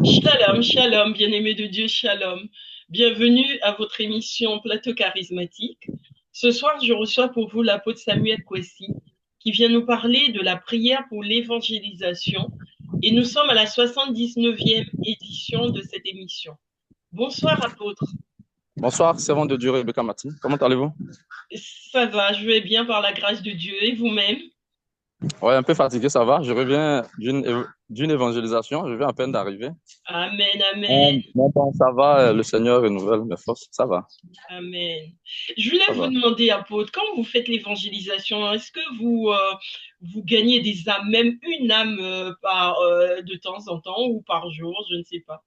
Shalom, shalom, bien-aimé de Dieu, shalom. Bienvenue à votre émission Plateau charismatique. Ce soir, je reçois pour vous l'apôtre Samuel Kwesi, qui vient nous parler de la prière pour l'évangélisation. Et nous sommes à la 79e édition de cette émission. Bonsoir, apôtre. Bonsoir, servant de Dieu, Rebecca Martin. Comment allez-vous? Ça va, je vais bien par la grâce de Dieu. Et vous-même? Ouais, un peu fatigué, ça va. Je reviens d'une évangélisation. Je viens à peine d'arriver. Amen, amen. Mais bon, ça va. Le Seigneur renouvelle mes forces. Ça va. Amen. Je voulais Ça vous va. demander, apôtre, quand vous faites l'évangélisation, est-ce que vous gagnez des âmes, même une âme de temps en temps ou par jour, je ne sais pas.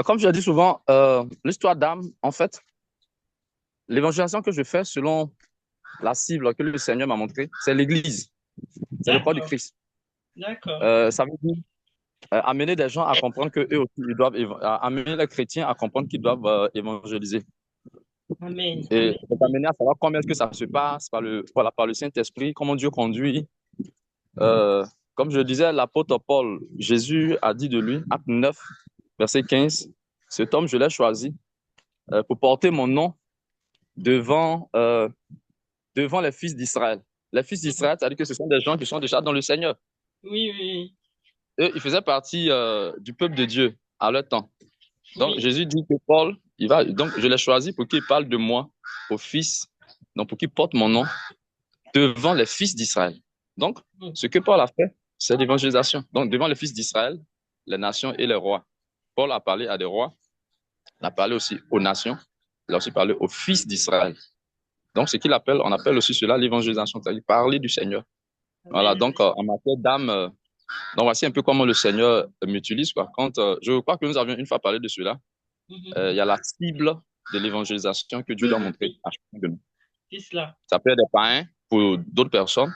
Comme je le dis souvent, l'histoire d'âme, en fait, l'évangélisation que je fais selon la cible que le Seigneur m'a montrée, c'est l'Église. C'est le corps du D'accord, Christ. d'accord. Ça veut dire amener des gens à comprendre que eux aussi, ils doivent, amener les chrétiens à comprendre qu'ils doivent évangéliser. Amen, Et amen, c'est amener à savoir comment est-ce que ça se passe voilà, par le Saint-Esprit, comment Dieu conduit. Euh, Comme je le disais, l'apôtre Paul, Jésus a dit de lui, Acte 9, verset 15, cet homme, je l'ai choisi pour porter mon nom devant, devant les fils d'Israël. Les fils d'Israël, c'est-à-dire que ce sont des gens qui sont déjà dans le Seigneur. oui, oui, Eux, ils faisaient partie du peuple de Dieu à leur temps. Donc, oui. Jésus dit que Paul, donc je l'ai choisi pour qu'il parle de moi aux fils, donc pour qu'il porte mon nom devant les fils d'Israël. Donc, Oui. ce que Paul a fait, c'est l'évangélisation. Donc, devant les fils d'Israël, les nations et les rois. Paul a parlé à des rois, il a parlé aussi aux nations, il a aussi parlé aux fils d'Israël. Donc, ce qu'il appelle, on appelle aussi cela l'évangélisation, c'est-à-dire parler du Seigneur. Voilà, Amen, donc en matière d'âme, donc voici un peu comment le Seigneur m'utilise, quoi. Quand, je crois que nous avions une fois parlé de cela, amen. il y a la cible de l'évangélisation que Dieu Oui, doit oui, montrer oui, à chacun de nous. c'est cela. Ça peut être des païens pour d'autres personnes,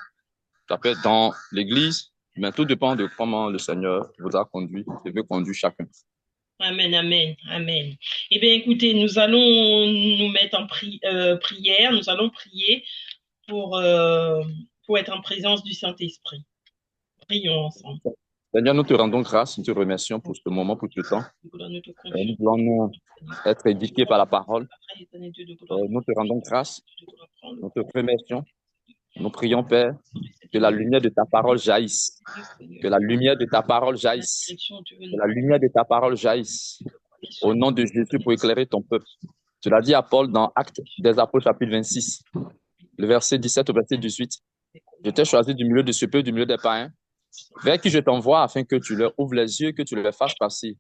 ça peut être dans l'église, mais tout dépend de comment le Seigneur vous a conduit et veut conduire chacun. Amen, amen, amen. Eh bien, écoutez, nous allons nous mettre en prière, nous allons prier pour, euh, pour être en présence du Saint-Esprit. Prions ensemble. Seigneur, nous te rendons grâce, nous te remercions pour ce moment, pour ce temps. De gloire, nous te confions. Nous voulons nous Seigneur. être édifiés par la parole. Après, éternel Dieu de gloire, nous Nous te rendons grâce, de gloire, prends le nous te remercions. Nous prions, Père, cette que la émission, lumière de ta parole jaillisse, Seigneur. que la lumière de ta parole La jaillisse, direction, tu veux que nous la lumière de ta parole jaillisse qu'il au soit nom de Jésus pour éclairer ton peuple. Tu l'as dit à Paul dans Actes des Apôtres, chapitre 26, le verset 17 au verset 18. Je t'ai choisi du milieu de ce peuple, du milieu des païens, vers qui je t'envoie afin que tu leur ouvres les yeux, que tu leur fasses passer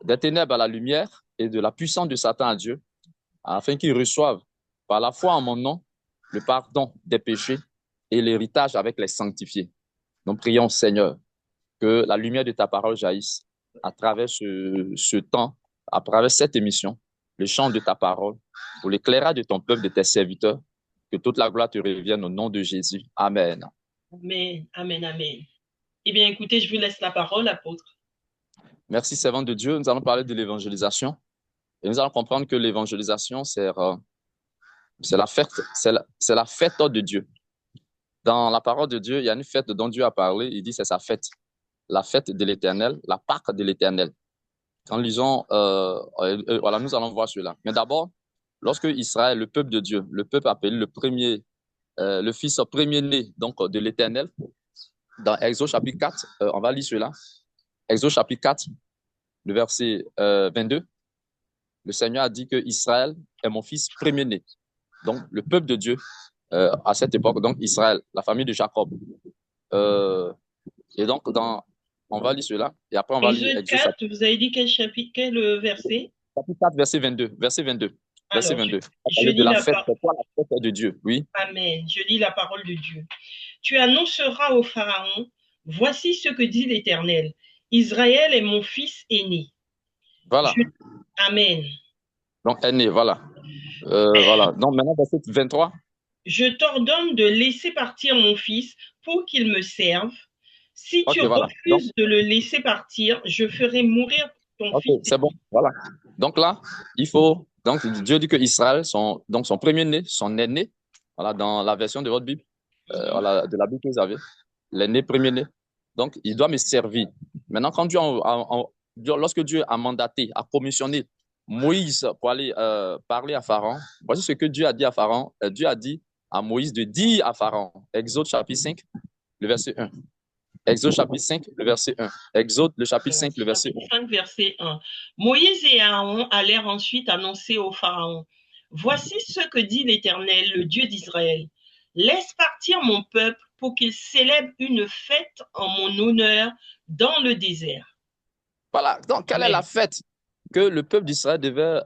des ténèbres à la lumière et de la puissance de Satan à Dieu, afin qu'ils reçoivent par la foi en mon nom le pardon des péchés et l'héritage avec les sanctifiés. Nous prions, Seigneur, que la lumière de ta parole jaillisse à travers ce temps, à travers cette émission, le chant de ta parole, pour l'éclairage de ton peuple, de tes serviteurs, que toute la gloire te revienne au nom de Jésus. Amen. Amen, amen, amen. Eh bien, écoutez, je vous laisse la parole, apôtre. Merci, servant de Dieu. Nous allons parler de l'évangélisation. Et nous allons comprendre que l'évangélisation, c'est la fête de Dieu. Dans la parole de Dieu, il y a une fête dont Dieu a parlé. Il dit c'est sa fête, la fête de l'Éternel, la Pâque de l'Éternel. En lisant, voilà, nous allons voir cela. Mais d'abord, lorsque Israël, le peuple de Dieu, le peuple appelé le premier, le fils premier-né donc de l'Éternel, dans Exode chapitre 4, on va lire cela. Exode chapitre 4, le verset 22, le Seigneur a dit que Israël est mon fils premier-né. Donc, le peuple de Dieu, à cette époque, donc Israël, la famille de Jacob. Euh, et donc, on va lire cela, et après on va lire Exode Exode 4, vous avez dit quel chapitre, quel verset? chapitre 4, verset 22. Verset 22. Verset Alors, 22. On va je parler de lis la la fête. parole. C'est quoi la fête de Dieu? Oui. Amen. Je lis la parole de Dieu. Tu annonceras au Pharaon, voici ce que dit l'Éternel. Israël est mon fils aîné. Voilà. Je... Amen. Donc, aîné, voilà. Voilà. Donc, maintenant, verset 23. Je t'ordonne de laisser partir mon fils pour qu'il me serve. Si tu OK, voilà. Donc, refuses de le laisser partir, je ferai mourir ton OK, fils c'est bon. aîné. Voilà. Donc là, il faut. Donc, Dieu dit que Israël, son premier-né, son aîné, voilà, dans la version de votre Bible, Mhm. voilà, de la Bible que vous avez, l'aîné, premier-né. Donc, il doit me servir. Maintenant, quand Dieu lorsque Dieu a mandaté, a commissionné Moïse pour aller parler à Pharaon, voici ce que Dieu a dit à Pharaon. Dieu a dit à Moïse de dire à Pharaon, Exode chapitre 5, le verset 1. Exode chapitre 5, le verset 1. Exode le chapitre 5, le verset 1. 5, verset 1. Moïse et Aaron allèrent ensuite annoncer au Pharaon, voici ce que dit l'Éternel, le Dieu d'Israël. Laisse partir mon peuple pour qu'il célèbre une fête en mon honneur dans le désert. Voilà, donc quelle est la fête que le peuple d'Israël devait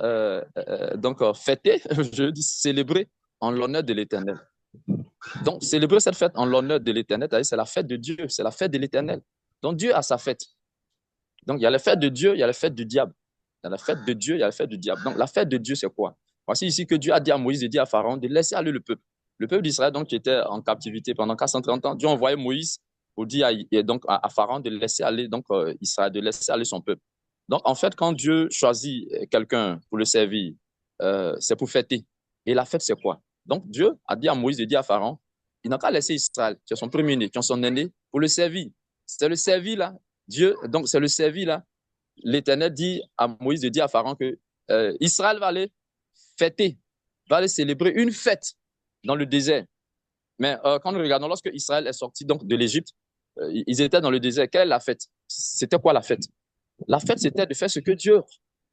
donc fêter, je dis célébrer en l'honneur de l'Éternel. Donc, célébrer cette fête en l'honneur de l'Éternel, c'est la fête de Dieu, c'est la fête de l'Éternel. Donc, Dieu a sa fête. Donc, il y a la fête de Dieu, il y a la fête du diable. Il y a la fête de Dieu, il y a la fête du diable. Donc, la fête de Dieu, c'est quoi? Voici ici que Dieu a dit à Moïse et dit à Pharaon de laisser aller le peuple. Le peuple d'Israël, donc, qui était en captivité pendant 430 ans, Dieu a envoyé Moïse pour dire à Pharaon de laisser aller donc, Israël, de laisser aller son peuple. Donc, en fait, quand Dieu choisit quelqu'un pour le servir, c'est pour fêter. Et la fête, c'est quoi? Donc, Dieu a dit à Moïse et dit à Pharaon, il n'a qu'à laisser Israël, qui est son premier-né, qui est son aîné, pour le servir. C'est le servir là. Dieu, donc c'est le servir là. L'Éternel dit à Moïse de dire à Pharaon que Israël va aller fêter, va aller célébrer une fête dans le désert. Mais quand nous regardons, lorsque Israël est sorti donc de l'Égypte, ils étaient dans le désert. Quelle est la fête? C'était quoi la fête? La fête, c'était de faire ce que Dieu,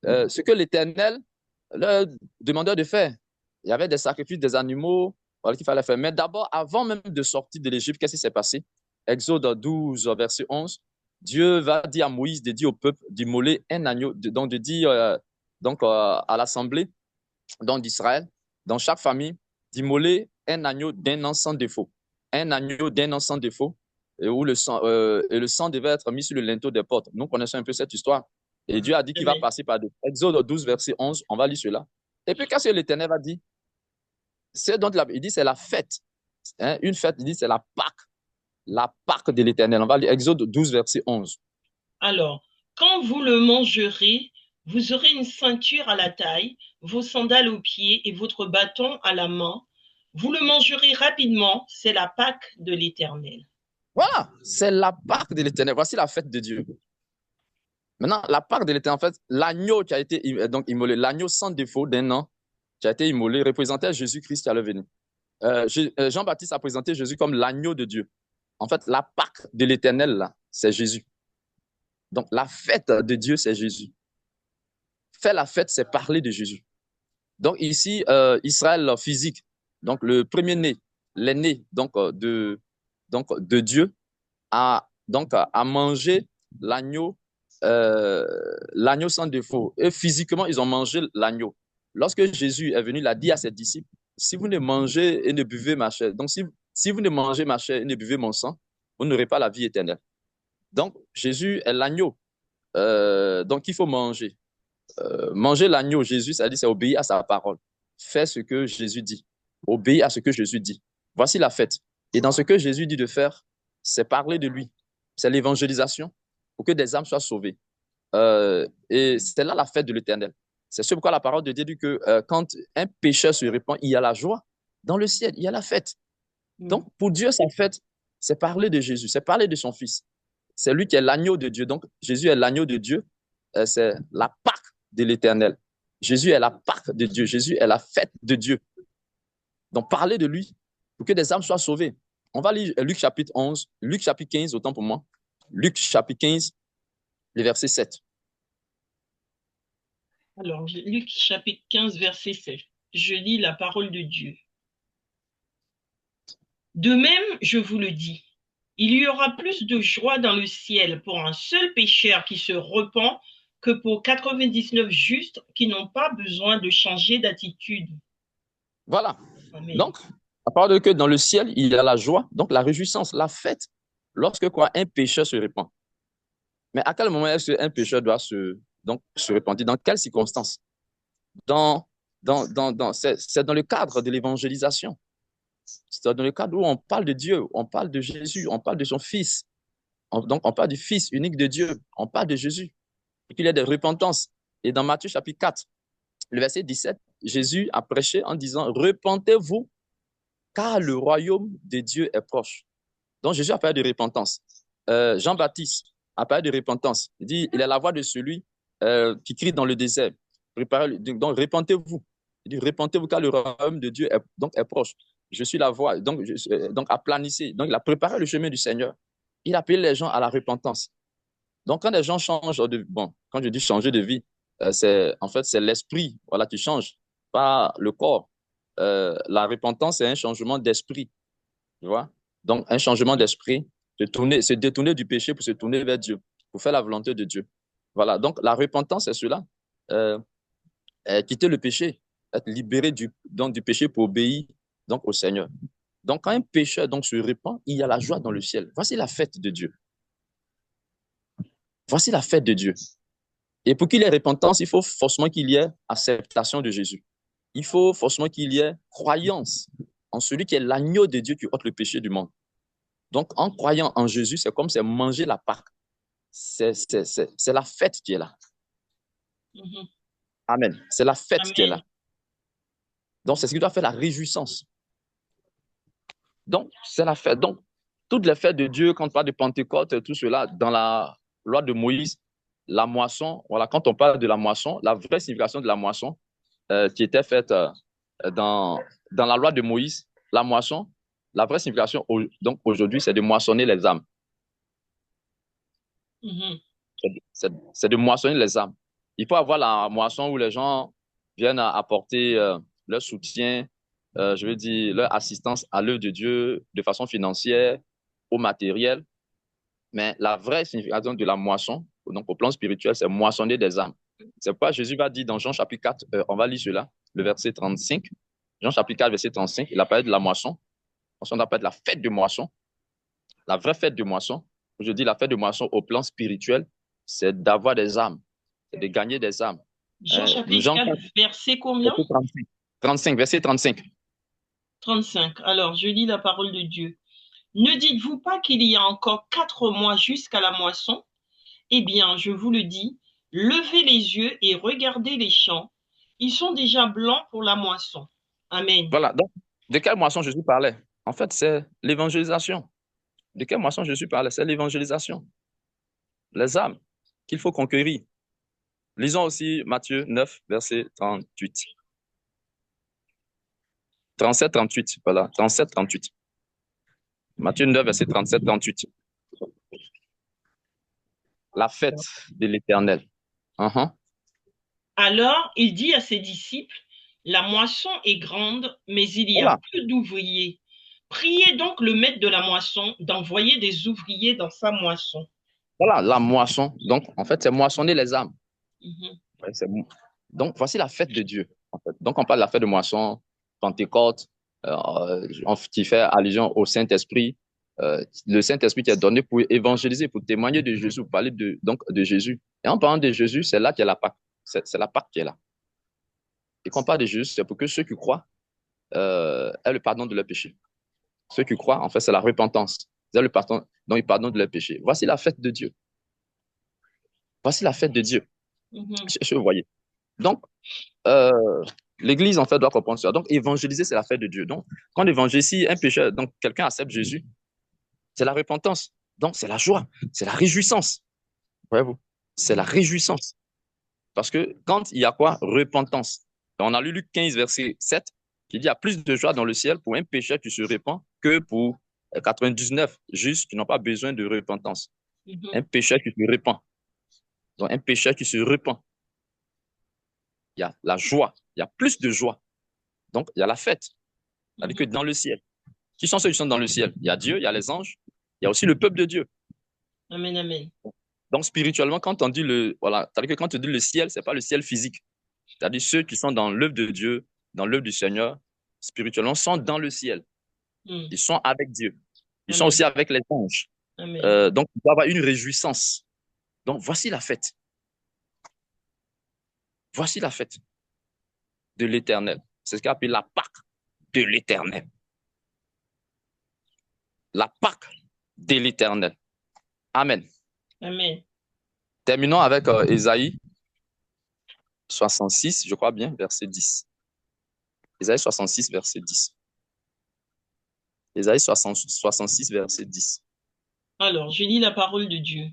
ce que l'Éternel leur demandait de faire. Il y avait des sacrifices, des animaux, voilà, qu'il fallait faire. Mais d'abord, avant même de sortir de l'Égypte, qu'est-ce qui s'est passé? Exode 12, verset 11. Dieu va dire à Moïse de dire au peuple d'immoler un agneau, donc de dire à l'assemblée d'Israël, dans chaque famille, d'immoler un agneau d'un an sans défaut. Un agneau d'un an sans défaut, et le sang devait être mis sur le linteau des portes. Nous connaissons un peu cette histoire. Et Dieu a dit qu'il va passer par deux. Exode 12, verset 11, on va lire cela. Et puis, qu'est-ce que l'Éternel va dire? Il dit c'est la fête. Hein, une fête, il dit c'est la Pâque de l'Éternel. On va lire Exode 12, verset 11. Alors, quand vous le mangerez, vous aurez une ceinture à la taille, vos sandales aux pieds et votre bâton à la main. Vous le mangerez rapidement, c'est la Pâque de l'Éternel. Voilà, c'est la Pâque de l'Éternel. Voici la fête de Dieu. Maintenant, la Pâque de l'Éternel, en fait, l'agneau qui a été donc immolé, l'agneau sans défaut d'un an qui a été immolé, représentait Jésus-Christ qui allait venir. Jean-Baptiste a présenté Jésus comme l'agneau de Dieu. En fait, la Pâque de l'Éternel, là, c'est Jésus. Donc, la fête de Dieu, c'est Jésus. Faire la fête, c'est parler de Jésus. Donc, ici, Israël physique, donc le premier-né, l'aîné de Dieu, a mangé l'agneau sans défaut. Et physiquement, ils ont mangé l'agneau. Lorsque Jésus est venu, il a dit à ses disciples, si vous ne mangez et ne buvez ma chair, donc si vous ne mangez ma chair et ne buvez mon sang, vous n'aurez pas la vie éternelle. Donc, Jésus est l'agneau. Donc, il faut manger. Manger l'agneau, Jésus, ça dit, c'est obéir à sa parole. Faire ce que Jésus dit. Obéir à ce que Jésus dit. Voici la fête. Et dans ce que Jésus dit de faire, c'est parler de lui. C'est l'évangélisation pour que des âmes soient sauvées. Et c'est là la fête de l'Éternel. C'est ce pourquoi la parole de Dieu dit que quand un pécheur se répand, il y a la joie. Dans le ciel, il y a la fête. Donc, pour Dieu, sa fête, c'est parler de Jésus, c'est parler de son Fils. C'est lui qui est l'agneau de Dieu. Donc, Jésus est l'agneau de Dieu. C'est la Pâque de l'Éternel. Jésus est la Pâque de Dieu. Jésus est la fête de Dieu. Donc, parler de lui pour que des âmes soient sauvées. On va lire Luc chapitre 11, Luc chapitre 15, autant pour moi. Luc chapitre 15, le verset 7. Alors, Luc chapitre 15, verset 7. Je lis la parole de Dieu. De même, je vous le dis, il y aura plus de joie dans le ciel pour un seul pécheur qui se repent que pour 99 justes qui n'ont pas besoin de changer d'attitude. Voilà. Amen. Donc, à part de que dans le ciel, il y a la joie, donc la réjouissance, la fête, lorsque un pécheur se repent. Mais à quel moment est-ce qu'un pécheur doit se repentir? Dans quelles circonstances? C'est dans le cadre de l'évangélisation. C'est dans le cadre où on parle de Dieu, on parle de Jésus, on parle de son Fils. Donc, on parle du Fils unique de Dieu, on parle de Jésus. Et qu'il y a de repentance. Et dans Matthieu chapitre 4, le verset 17, Jésus a prêché en disant « Repentez-vous, car le royaume de Dieu est proche. » Donc, Jésus a parlé de repentance. Jean-Baptiste, à parler de repentance. Il dit, il est la voix de celui qui crie dans le désert. Donc, repentez-vous. Il dit, repentez-vous car le royaume de Dieu est proche. Je suis la voix. Donc, aplanissez. Donc, il a préparé le chemin du Seigneur. Il appelle les gens à la repentance. Donc, quand les gens changent quand je dis changer de vie, en fait, c'est l'esprit, voilà, qui change, pas le corps. La repentance, c'est un changement d'esprit, tu vois. Donc, un changement d'esprit, se détourner du péché pour se tourner vers Dieu, pour faire la volonté de Dieu. Voilà. Donc, la repentance, c'est cela. Euh, Quitter le péché, être libéré du péché pour obéir donc au Seigneur. Donc, quand un pécheur donc se répand, il y a la joie dans le ciel. Voici la fête de Dieu. Voici la fête de Dieu. Et pour qu'il y ait repentance, il faut forcément qu'il y ait acceptation de Jésus. Il faut forcément qu'il y ait croyance en celui qui est l'agneau de Dieu qui ôte le péché du monde. Donc, en croyant en Jésus, c'est comme c'est manger la Pâque. C'est la fête qui est là. Mhm. Amen. C'est la fête qui est Amen. là. Donc, c'est ce qui doit faire la réjouissance. Donc, c'est la fête. Donc, toutes les fêtes de Dieu, quand on parle de Pentecôte, tout cela, dans la loi de Moïse, la moisson, voilà, quand on parle de la moisson, la vraie signification de la moisson qui était faite dans la loi de Moïse, la moisson, la vraie signification, donc aujourd'hui, c'est de moissonner les âmes. Mhm. C'est de moissonner les âmes. Il faut avoir la moisson où les gens viennent apporter leur soutien, je veux dire, leur assistance à l'œuvre de Dieu de façon financière, au matériel. Mais la vraie signification de la moisson, donc au plan spirituel, c'est moissonner des âmes. C'est pourquoi Jésus va dire dans Jean chapitre 4, on va lire cela, le verset 35. Jean chapitre 4, verset 35, il a parlé de la moisson. On a parlé de la fête de moisson, la vraie fête de moisson. Je dis la fête de moisson au plan spirituel, c'est d'avoir des âmes, c'est de gagner des âmes. Jean chapitre Jean 4, 4, verset combien? verset 35. 35, verset 35. 35. Alors, je lis la parole de Dieu. Ne dites-vous pas qu'il y a encore 4 mois jusqu'à la moisson? Eh bien, je vous le dis, levez les yeux et regardez les champs. Ils sont déjà blancs pour la moisson. Amen. Voilà, donc, de quelle moisson Jésus parlait? En fait, c'est l'évangélisation. De quelle moisson Jésus parlait? C'est l'évangélisation. Les âmes qu'il faut conquérir. Lisons aussi Matthieu 9, verset 38. 37, 38, voilà, 37, 38. Matthieu 9, verset 37, 38. La fête de l'Éternel. Uh-huh. Alors, il dit à ses disciples, la moisson est grande, mais il y a Voilà, peu d'ouvriers. Priez donc le maître de la moisson d'envoyer des ouvriers dans sa moisson. voilà la moisson. Donc, en fait, c'est moissonner les âmes. Mhm. Ouais, donc, voici la fête de Dieu. En fait. Donc, on parle de la fête de moisson, Pentecôte, qui fait allusion au Saint-Esprit. Le Saint-Esprit qui est donné pour évangéliser, pour témoigner de Jésus, pour parler donc, de Jésus. Et en parlant de Jésus, c'est là qu'il y a la Pâque. C'est la Pâque qui est là. Et quand on parle de Jésus, c'est pour que ceux qui croient aient le pardon de leurs péchés. Ceux qui croient, en fait, c'est la repentance. Ils aient le pardon, donc ils pardonnent de leurs péchés. Voici la fête de Dieu. Voici la fête de Dieu. Mhm. Vous voyez. Donc, euh, l'Église, en fait, doit comprendre ça. Donc, évangéliser, c'est la fête de Dieu. Donc, quand on évangélise, si un pécheur, donc quelqu'un accepte Jésus, c'est la repentance. Donc, c'est la joie, c'est la réjouissance. Voyez-vous? C'est la réjouissance. Parce que quand il y a quoi? Repentance. On a lu Luc 15, verset 7, qui dit il y a plus de joie dans le ciel pour un pécheur qui se repent que pour 99 justes qui n'ont pas besoin de repentance. Un Mhm. pécheur qui se repent. Donc, un pécheur qui se repent. Il y a la joie. Il y a plus de joie. Donc, il y a la fête. C'est-à-dire que Mhm. dans le ciel. Qui sont ceux qui sont dans le ciel? Il y a Dieu, il y a les anges, il y a aussi le peuple de Dieu. Amen, amen. Donc, spirituellement, quand on dit voilà, c'est-à-dire que quand on dit le ciel, c'est pas le ciel physique. C'est-à-dire ceux qui sont dans l'œuvre de Dieu, dans l'œuvre du Seigneur, spirituellement, sont dans le ciel. Mhm. Ils sont avec Dieu. Ils sont Amen, aussi avec les anges. amen. Donc, il doit y avoir une réjouissance. Donc, voici la fête. Voici la fête de l'Éternel. C'est ce qu'on appelle la Pâque de l'Éternel. La Pâque de l'Éternel. Amen. Amen. Terminons avec Ésaïe 66, je crois bien, verset 10. Ésaïe 66, verset 10. Ésaïe 66, verset 10. Alors, je lis la parole de Dieu.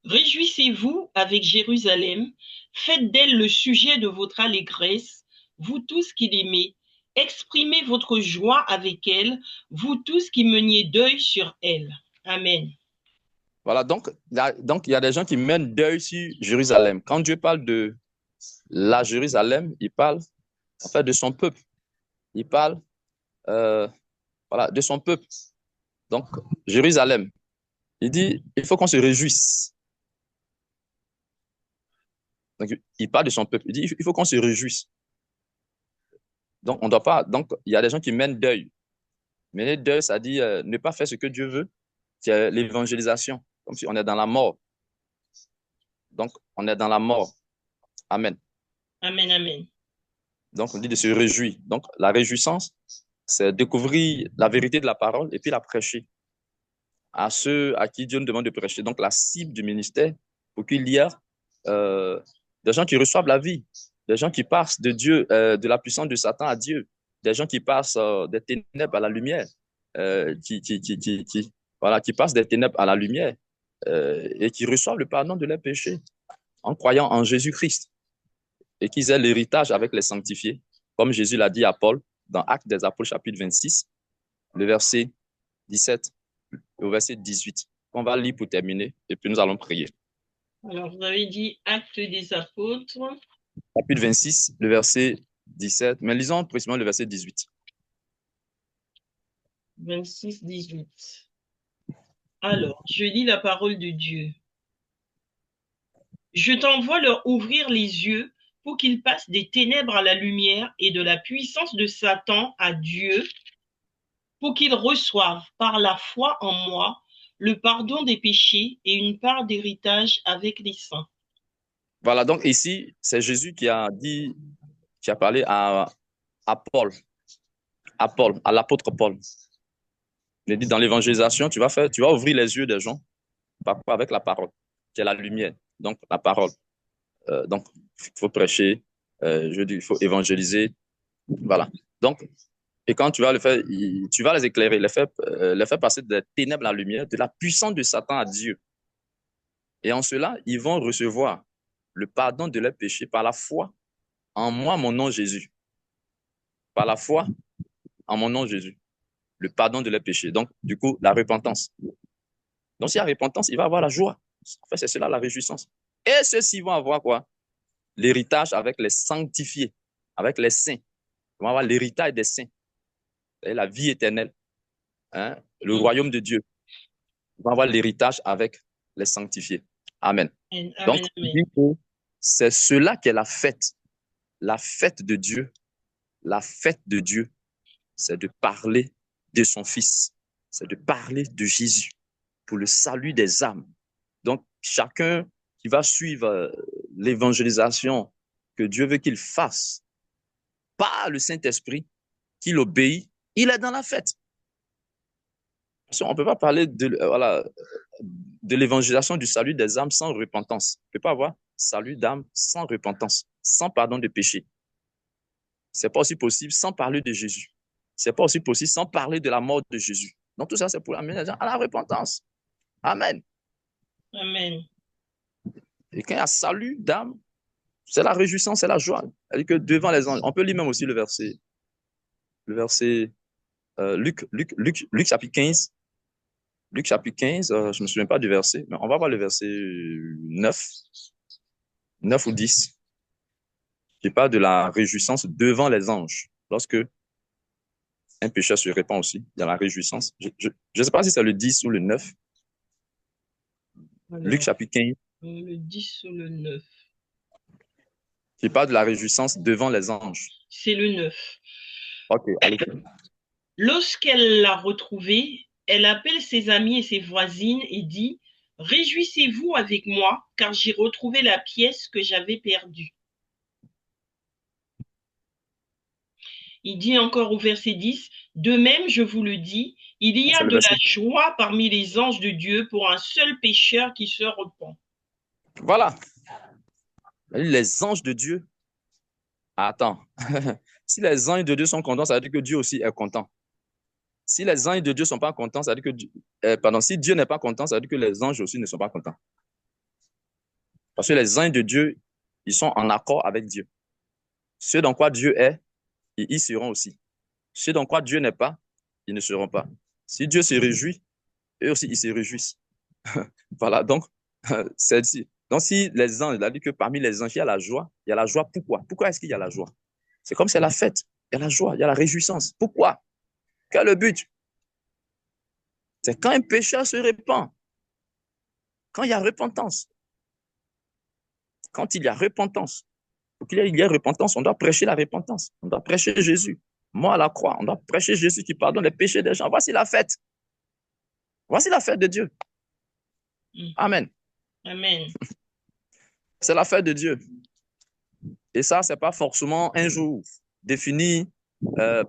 Réjouissez-vous avec Jérusalem, faites d'elle le sujet de votre allégresse, vous tous qui l'aimez. Exprimez votre joie avec elle, vous tous qui meniez deuil sur elle. Amen. Voilà, donc il y a des gens qui mènent deuil sur Jérusalem. Quand Dieu parle de la Jérusalem, il parle en fait de son peuple. Il parle voilà, de son peuple. Donc, Jérusalem, il dit, il faut qu'on se réjouisse. Donc, il parle de son peuple. Il dit, il faut qu'on se réjouisse. Donc, on doit pas. Donc, il y a des gens qui mènent deuil. Mener deuil, ça dit ne pas faire ce que Dieu veut. C'est l'évangélisation, comme si on est dans la mort. Donc, on est dans la mort. Amen. Amen, amen. Donc, on dit de se réjouir. Donc, la réjouissance, c'est découvrir la vérité de la parole et puis la prêcher à ceux à qui Dieu nous demande de prêcher. Donc, la cible du ministère, pour qu'il y ait euh, des gens qui reçoivent la vie, des gens qui passent de Dieu, de la puissance de Satan à Dieu, des gens qui passent des ténèbres à la lumière, voilà, qui passent des ténèbres à la lumière et qui reçoivent le pardon de leurs péchés en croyant en Jésus-Christ et qu'ils aient l'héritage avec les sanctifiés, comme Jésus l'a dit à Paul dans Actes des Apôtres, chapitre 26, le verset 17 au verset 18. On va lire pour terminer et puis nous allons prier. Alors, vous avez dit Actes des Apôtres. Chapitre 26, le verset 17, mais lisons précisément le verset 18. 26, 18. Alors, je lis la parole de Dieu. Je t'envoie leur ouvrir les yeux pour qu'ils passent des ténèbres à la lumière et de la puissance de Satan à Dieu, pour qu'ils reçoivent par la foi en moi le pardon des péchés et une part d'héritage avec les saints. Voilà, donc ici, c'est Jésus qui a dit, qui a parlé à Paul, à l'apôtre Paul. Il dit dans l'évangélisation, tu vas ouvrir les yeux des gens, par quoi? Avec la parole, qui est la lumière. Donc, la parole. Donc, il faut prêcher, je dis, il faut évangéliser. Voilà. Donc, et quand tu vas le faire, tu vas les éclairer, les faire passer des ténèbres à la lumière, de la puissance de Satan à Dieu. Et en cela, ils vont recevoir le pardon de leurs péchés par la foi en moi, mon nom Jésus. Par la foi en mon nom Jésus. Le pardon de leurs péchés. Donc, du coup, la repentance. Donc, s'il y a repentance, il va avoir la joie. En fait, c'est cela la réjouissance. Et ceux-ci vont avoir quoi? L'héritage avec les sanctifiés, avec les saints. Ils vont avoir l'héritage des saints. C'est la vie éternelle. Hein? Le royaume de Dieu. Ils vont avoir l'héritage avec les sanctifiés. Amen. Amen, Donc, amen. c'est cela qui est la fête. La fête de Dieu. La fête de Dieu, c'est de parler de son Fils. C'est de parler de Jésus pour le salut des âmes. Donc, chacun qui va suivre l'évangélisation que Dieu veut qu'il fasse par le Saint-Esprit, qu'il obéit, il est dans la fête. On ne peut pas parler de l'évangélisation du salut des âmes sans repentance. On ne peut pas avoir salut d'âme sans repentance, sans pardon de péché. Ce n'est pas aussi possible sans parler de Jésus. Ce n'est pas aussi possible sans parler de la mort de Jésus. Donc tout ça, c'est pour amener les gens à la repentance. Amen. Amen. Et quand il y a salut d'âme, c'est la réjouissance, c'est la joie. C'est-à-dire que devant les anges, on peut lire même aussi le verset Luc chapitre 15. Luc chapitre 15, je ne me souviens pas du verset, mais on va voir le verset 9, 9 ou 10, qui parle de la réjouissance devant les anges. Lorsque un pécheur se répand aussi, il y a la réjouissance. Je ne sais pas si c'est le 10 ou le 9. Alors, Luc chapitre 15. le 10 ou le 9. Qui parle de la réjouissance devant les anges. C'est le 9. Ok, allez. Lorsqu'elle l'a retrouvé, elle appelle ses amis et ses voisines et dit: Réjouissez-vous avec moi, car j'ai retrouvé la pièce que j'avais perdue. Il dit encore au verset 10, de même, je vous le dis, il y a de la joie parmi les anges de Dieu pour un seul pécheur qui se repent. Voilà. Les anges de Dieu. Attends. Si les anges de Dieu sont contents, ça veut dire que Dieu aussi est content. Si les anges de Dieu ne sont pas contents, ça veut dire que si Dieu n'est pas content, ça veut dire que les anges aussi ne sont pas contents. Parce que les anges de Dieu, ils sont en accord avec Dieu. Ce dans quoi Dieu est, ils y seront aussi. Ce dans quoi Dieu n'est pas, ils ne seront pas. Si Dieu se réjouit, eux aussi, ils se réjouissent. Voilà, donc, c'est ici. Donc, si les anges, il a dit que parmi les anges, il y a la joie. Pourquoi? Pourquoi est-ce qu'il y a la joie? C'est comme c'est la fête. Il y a la joie, il y a la réjouissance. Pourquoi? Quel est le but? C'est quand un pécheur se répand, quand il y a repentance. Quand il y a repentance, pour qu'il y ait repentance, on doit prêcher la repentance. On doit prêcher Jésus. Moi, à la croix, on doit prêcher Jésus qui pardonne les péchés des gens. Voici la fête. Voici la fête de Dieu. Amen. Amen. C'est la fête de Dieu. Et ça, ce n'est pas forcément un jour défini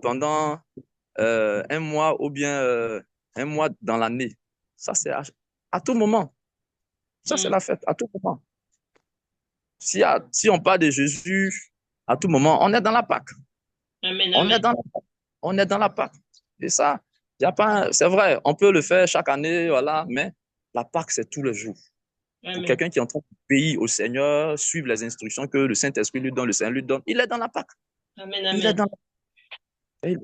pendant un mois ou bien un mois dans l'année. Ça, c'est à tout moment. Ça, c'est la fête, à tout moment. Si on parle de Jésus, à tout moment, on est dans la Pâque. Amen, On est amen. dans la, on est dans la Pâque. Et ça, y a pas, c'est vrai, on peut le faire chaque année, voilà, mais la Pâque, c'est tous les jours. Pour Amen. quelqu'un qui est en train d'obéir au Seigneur, suivre les instructions que le Saint-Esprit lui donne, le Seigneur lui donne, il est dans la Pâque. Amen, Il est amen. dans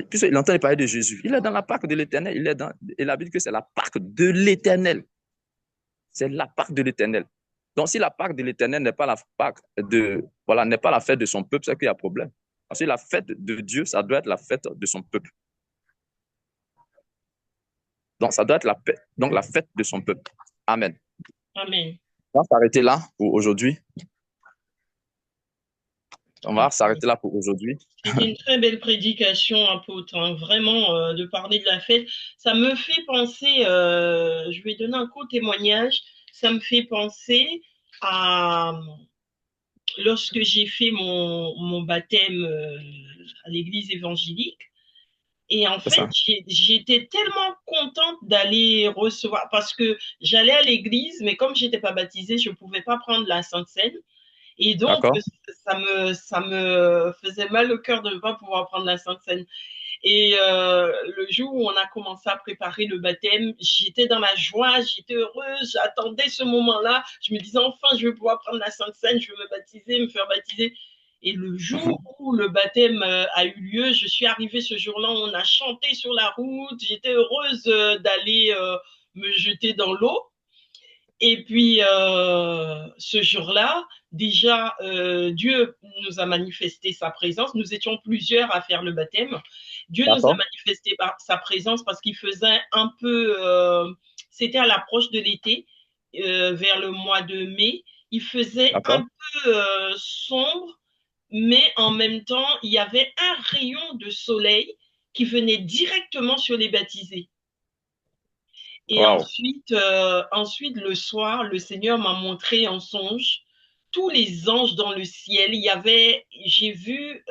puisqu'il entend parler de Jésus, il est dans la Pâque de l'Éternel. Et la Bible dit que c'est la Pâque de l'Éternel. C'est la Pâque de l'Éternel. Donc, si la Pâque de l'Éternel n'est pas la Pâque voilà, n'est pas la fête de son peuple, c'est qu'il y a problème. Parce que la fête de Dieu, ça doit être la fête de son peuple. Donc, ça doit être la fête de son peuple. Amen. Amen. On va s'arrêter là pour aujourd'hui. On va s'arrêter là pour aujourd'hui. C'était une très belle prédication, apôtre, hein. Vraiment, de parler de la fête. Ça me fait penser, je vais donner un court témoignage, ça me fait penser à lorsque j'ai fait mon baptême à l'église évangélique. Et en C'est fait, ça. j'étais tellement contente d'aller recevoir, parce que j'allais à l'église, mais comme j'étais pas baptisée, je pouvais pas prendre la Sainte Seine. Et donc, D'accord? ça me faisait mal au cœur de ne pas pouvoir prendre la Sainte Seine. Et le jour où on a commencé à préparer le baptême, j'étais dans la joie, j'étais heureuse, j'attendais ce moment-là. Je me disais, enfin, je vais pouvoir prendre la Sainte Seine, je vais me baptiser, me faire baptiser. Et le jour où le baptême a eu lieu, je suis arrivée ce jour-là, on a chanté sur la route, j'étais heureuse d'aller me jeter dans l'eau. Et puis, ce jour-là, déjà, Dieu nous a manifesté sa présence. Nous étions plusieurs à faire le baptême. Dieu nous a D'accord? manifesté sa présence parce qu'il faisait un peu, c'était à l'approche de l'été, vers le mois de mai. Il faisait un D'accord? peu sombre, mais en même temps, il y avait un rayon de soleil qui venait directement sur les baptisés. Et Wow. ensuite, le soir, le Seigneur m'a montré en songe tous les anges dans le ciel. J'ai vu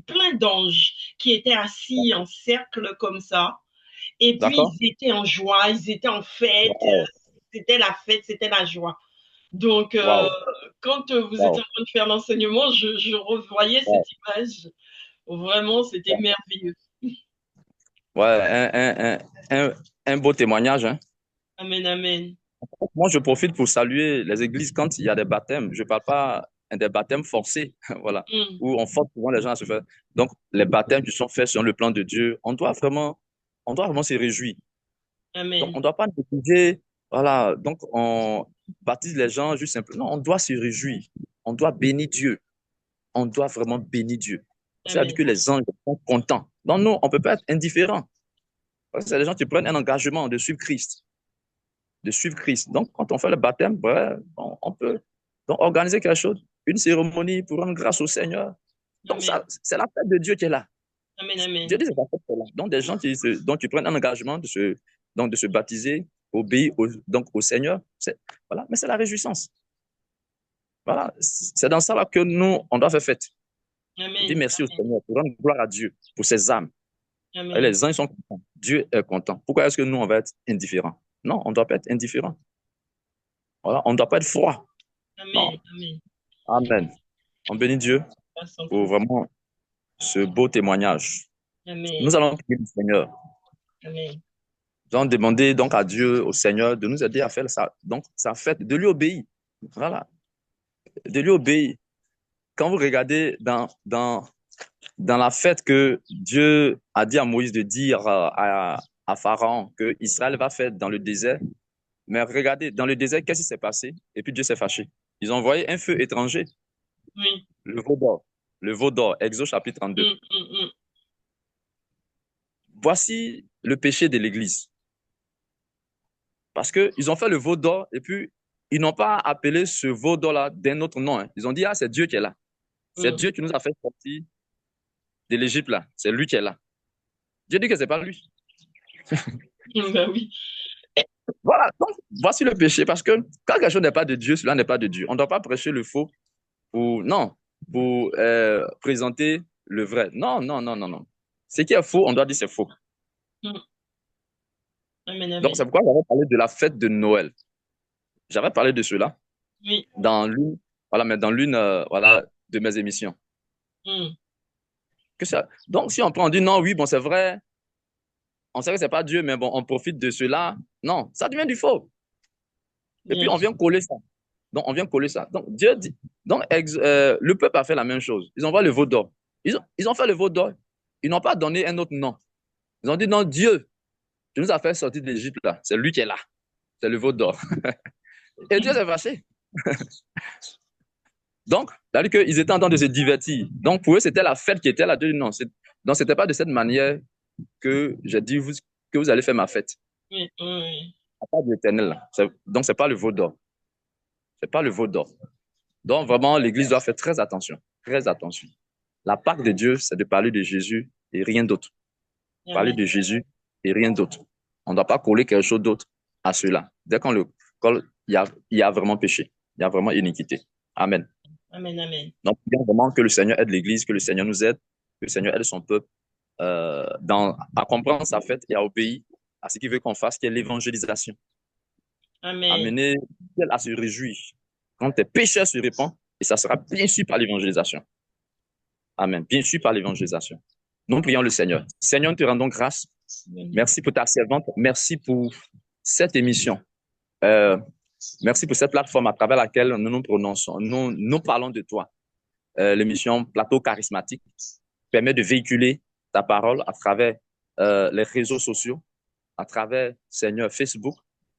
plein d'anges qui étaient assis en cercle comme ça. Et puis, D'accord? ils étaient en joie, ils étaient en fête. Wow. C'était la fête, c'était la joie. Donc, Wow. quand vous étiez Wow. en train de faire l'enseignement, je revoyais cette Wow. image. Vraiment, c'était merveilleux. Ouais, un beau témoignage, hein. Amen, amen. Moi, je profite pour saluer les églises quand il y a des baptêmes. Je ne parle pas des baptêmes forcés, voilà, Mm. où on force souvent les gens à se faire. Donc, les baptêmes qui sont faits sur le plan de Dieu, on doit vraiment se réjouir. Donc, on Amen. ne doit pas négliger, voilà. Donc, on baptise les gens juste simplement. Non, on doit se réjouir. On doit bénir Dieu. On doit vraiment bénir Dieu. Ça veut dire Amen. que les anges sont contents. Donc, nous, on ne peut pas être indifférent. Parce que c'est les gens qui prennent un engagement de suivre Christ. De suivre Christ. Donc, quand on fait le baptême, ouais, on peut donc organiser quelque chose, une cérémonie pour rendre grâce au Seigneur. Donc, ça, Amen. c'est la fête de Dieu qui est là. Amen. Dieu Amen. dit c'est la fête qui est là. Donc, des gens donc, qui prennent un engagement donc, de se baptiser, obéir donc, au Seigneur, voilà, mais c'est la réjouissance. Voilà, c'est dans ça là que nous, on doit faire fête. Dire Amen. merci au Seigneur, pour rendre gloire à Dieu, pour ses âmes. Et Amen. les uns, ils sont contents. Dieu est content. Pourquoi est-ce que nous, on va être indifférents? Non, on ne doit pas être indifférent. Voilà, on ne doit pas être froid. Non. Amen. Amen. Amen. On bénit Dieu Passe en pour tout. vraiment ce beau témoignage. Nous Amen. allons prier le Seigneur. Amen. Nous allons demander donc à Dieu, au Seigneur, de nous aider à faire ça. Donc, sa fête, de lui obéir. Voilà, de lui obéir. Quand vous regardez dans la fête que Dieu a dit à Moïse de dire à Pharaon que Israël va faire dans le désert, mais regardez, dans le désert, qu'est-ce qui s'est passé? Et puis Dieu s'est fâché. Ils ont envoyé un feu étranger, Oui. le veau d'or. Le veau d'or, Exode chapitre 32. Mm, mm, mm. Voici le péché de l'Église. Parce qu'ils ont fait le veau d'or et puis ils n'ont pas appelé ce veau d'or-là d'un autre nom, hein. Ils ont dit, ah, c'est Dieu qui est là. C'est Mm. Dieu qui nous a fait sortir de l'Égypte là. C'est lui qui est là. Dieu dit que c'est pas lui. Ben oui. Voilà, donc voici le péché. Parce que quand quelque chose n'est pas de Dieu, cela n'est pas de Dieu. On ne doit pas prêcher le faux pour, non, pour présenter le vrai. Non, non, non, non, non. Ce qui est faux, on doit dire c'est faux. Mm. Amen, Donc c'est amen. pourquoi j'avais parlé de la fête de Noël. J'avais parlé de cela Oui. dans l'une, voilà, mais dans l'une, voilà, de mes émissions. Mm. Que ça, donc si on prend, on dit non, oui, bon, c'est vrai, on sait que c'est pas Dieu, mais bon, on profite de cela. Non, ça devient du faux. Et puis Bien on sûr. vient coller ça. Donc on vient coller ça. Donc Dieu dit, donc le peuple a fait la même chose. Ils envoient le veau d'or. Ils ont fait le veau d'or. Ils n'ont pas donné un autre nom. Ils ont dit non, Dieu, tu nous as fait sortir d'Égypte là. C'est lui qui est là. C'est le veau d'or. Et Dieu s'est fâché. Donc, c'est-à-dire qu'ils étaient en train de se divertir. Donc, pour eux, c'était la fête qui était là. Dieu dit non, donc, c'était pas de cette manière que j'ai dit que vous allez faire ma fête. Oui, oui, oui. La part de l'éternel, là. Donc, c'est pas le veau d'or. C'est pas le veau d'or. Donc, vraiment, l'Église doit faire très attention. Très attention. La Pâque de Dieu, c'est de parler de Jésus et rien d'autre. Parler Amen. de Jésus et rien d'autre. On ne doit pas coller quelque chose d'autre à cela. Dès qu'on le colle, il y a vraiment péché. Il y a vraiment iniquité. Amen. Amen, amen. Donc, il y a vraiment que le Seigneur aide l'Église, que le Seigneur nous aide, que le Seigneur aide son peuple à comprendre sa fête et à obéir à ce qu'il veut qu'on fasse, qui est l'évangélisation. Amen. Amener à se réjouir quand tes pécheurs se répandent, et ça sera bien sûr par l'évangélisation. Amen. Bien sûr par l'évangélisation. Nous prions le Seigneur. Seigneur, nous te rendons grâce. Merci pour ta servante. Merci pour cette émission. Euh, merci pour cette plateforme à travers laquelle nous nous prononçons. Nous parlons de toi. L'émission Plateau Charismatique permet de véhiculer ta parole à travers les réseaux sociaux, à travers, Seigneur, Facebook,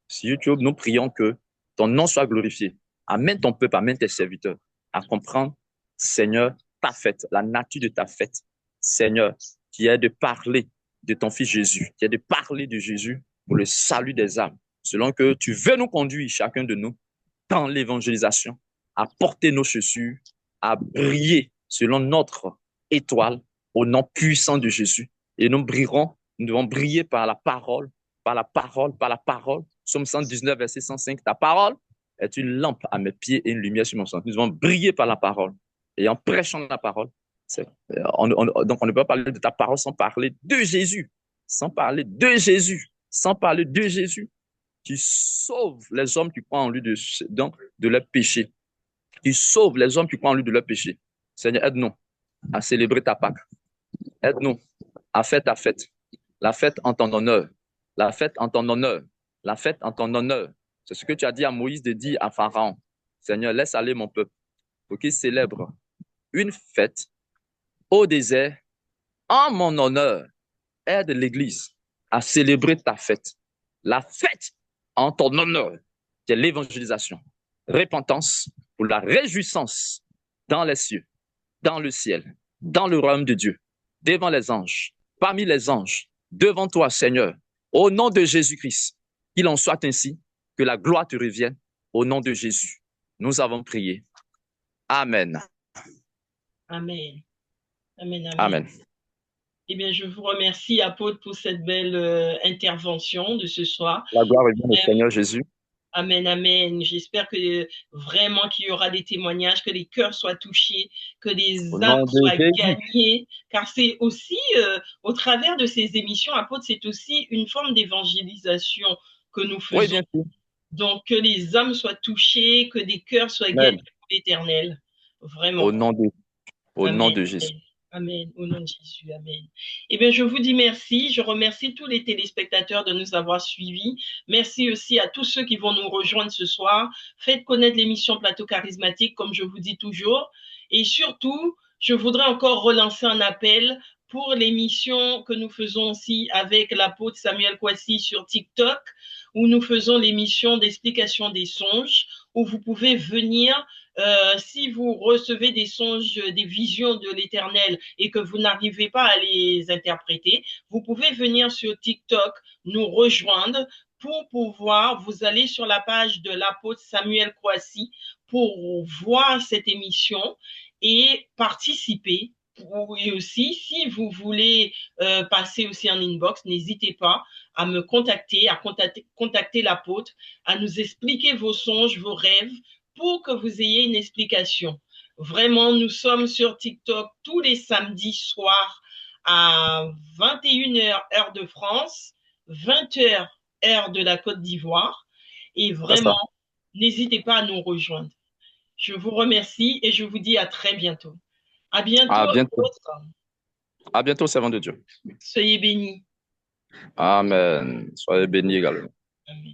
sur YouTube. Nous prions que ton nom soit glorifié. Amène ton peuple, amène tes serviteurs à comprendre, Seigneur, ta fête, la nature de ta fête. Seigneur, qui est de parler de ton Fils Jésus, qui est de parler de Jésus pour le salut des âmes, selon que tu veux nous conduire, chacun de nous, dans l'évangélisation, à porter nos chaussures, à briller selon notre étoile au nom puissant de Jésus. Et nous brillerons, nous devons briller par la parole, par la parole, par la parole. Psaume 119, verset 105. Ta parole est une lampe à mes pieds et une lumière sur mon sang. Nous devons briller par la parole. Et en prêchant la parole, donc on ne peut pas parler de ta parole sans parler de Jésus, sans parler de Jésus, sans parler de Jésus qui sauve les hommes qui croient en lui de leur péché, qui sauve les hommes qui croient en lui de leur péché. Seigneur, aide-nous à célébrer ta Pâque. Aide-nous à faire ta fête. La fête en ton honneur. La fête en ton honneur. La fête en ton honneur. C'est ce que tu as dit à Moïse de dire à Pharaon. Seigneur, laisse aller mon peuple pour qu'il célèbre une fête au désert en mon honneur. Aide l'Église à célébrer ta fête. La fête en ton honneur, c'est l'évangélisation. Repentance pour la réjouissance dans les cieux, dans le ciel, dans le royaume de Dieu, devant les anges, parmi les anges, devant toi, Seigneur, au nom de Jésus-Christ, qu'il en soit ainsi, que la gloire te revienne, au nom de Jésus. Nous avons prié. Amen. Amen. Amen, amen. Amen. Eh bien, je vous remercie, apôtre, pour cette belle intervention de ce soir. La gloire revient au Seigneur Jésus. Amen, amen. J'espère que vraiment qu'il y aura des témoignages, que les cœurs soient touchés, que les Au âmes nom de soient Jésus. gagnées, car c'est aussi, au travers de ces émissions, apôtre, c'est aussi une forme d'évangélisation que nous Oui, faisons. bien sûr. Donc, que les âmes soient touchés, que des cœurs soient gagnés Amen. pour l'éternel. Au Vraiment. nom de, au nom Amen. de Jésus. Amen. Au nom de Jésus. Amen. Eh bien, je vous dis merci. Je remercie tous les téléspectateurs de nous avoir suivis. Merci aussi à tous ceux qui vont nous rejoindre ce soir. Faites connaître l'émission Plateau Charismatique, comme je vous dis toujours. Et surtout, je voudrais encore relancer un appel pour l'émission que nous faisons aussi avec l'apôtre Samuel Kwasi sur TikTok, où nous faisons l'émission d'explication des songes, où vous pouvez venir si vous recevez des songes, des visions de l'Éternel et que vous n'arrivez pas à les interpréter, vous pouvez venir sur TikTok nous rejoindre pour pouvoir, vous allez sur la page de l'apôtre Samuel Kwasi pour voir cette émission et participer. Et aussi, si vous voulez passer aussi en inbox, n'hésitez pas à me contacter, à contacter l'apôtre, à nous expliquer vos songes, vos rêves, pour que vous ayez une explication. Vraiment, nous sommes sur TikTok tous les samedis soirs à 21h heure de France, 20h heure de la Côte d'Ivoire. Et C'est ça. vraiment, n'hésitez pas à nous rejoindre. Je vous remercie et je vous dis à très bientôt. À bientôt, À bientôt. autres. À bientôt, servant de Dieu. Soyez bénis. Amen. Soyez bénis également. Amen.